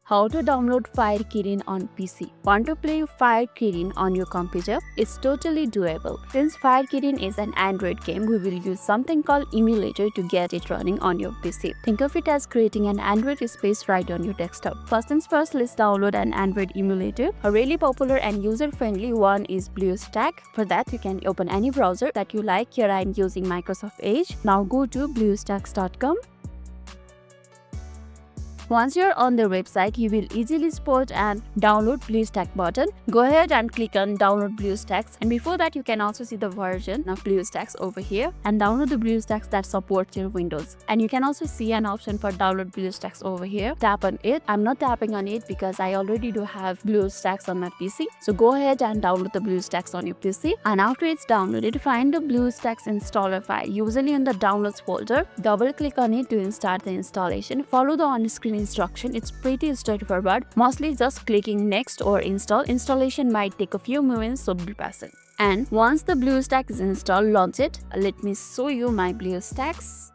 How to download Fire Kirin on PC. Want to play Fire Kirin on your computer? It's totally doable. Since Fire Kirin is an Android game, we will use something called emulator to get it running on your PC. Think of it as creating an Android space right on your desktop. First things first, let's download an Android emulator. A really popular and user-friendly one is BlueStack. For that, you can open any browser that you like. Here I am using Microsoft Edge. Now go to bluestacks.com. Once you're on their website, you will easily spot and download BlueStack button. Go ahead and click on download BlueStacks, and before that you can also see the version of BlueStacks over here and download the BlueStacks that supports your Windows. And you can also see an option for download BlueStacks over here. Tap on it. I'm not tapping on it because I already do have BlueStacks on my PC. So go ahead and download the BlueStacks on your PC, and after it's downloaded, find the BlueStacks installer file, usually in the downloads folder. Double click on it to start the installation. Follow the on-screen instruction. It's pretty straightforward, mostly just clicking next or install. Installation might take a few moments, so be patient. And once the BlueStack is installed, launch it. Let me show you my BlueStacks.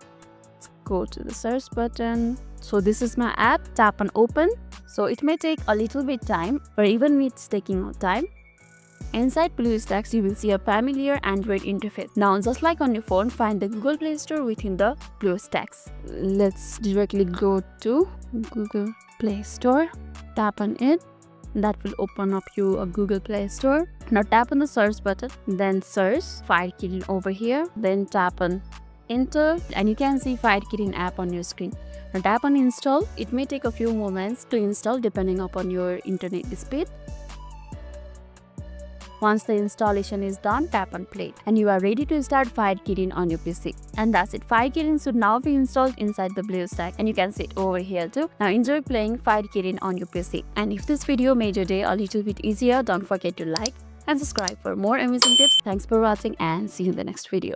Let's go to the search button. So this is my app. Tap on open. So it may take a little bit time, or even me it's taking no time. Inside BlueStacks, you will see a familiar Android interface. Now, just like on your phone, find the Google Play Store within the BlueStacks. Let's directly go to Google Play Store. Tap on it. That will open up you a Google Play Store. Now tap on the search button. Then search Fire Kirin over here. Then tap on enter, and you can see Fire Kirin app on your screen. Now tap on install. It may take a few moments to install depending upon your internet speed. Once the installation is done, tap on play, and you are ready to start Fire Kirin on your PC. And that's it. Fire Kirin should now be installed inside the BlueStack, and you can see it over here too. Now enjoy playing Fire Kirin on your PC. And if this video made your day a little bit easier, don't forget to like and subscribe for more amazing tips. Thanks for watching, and see you in the next video.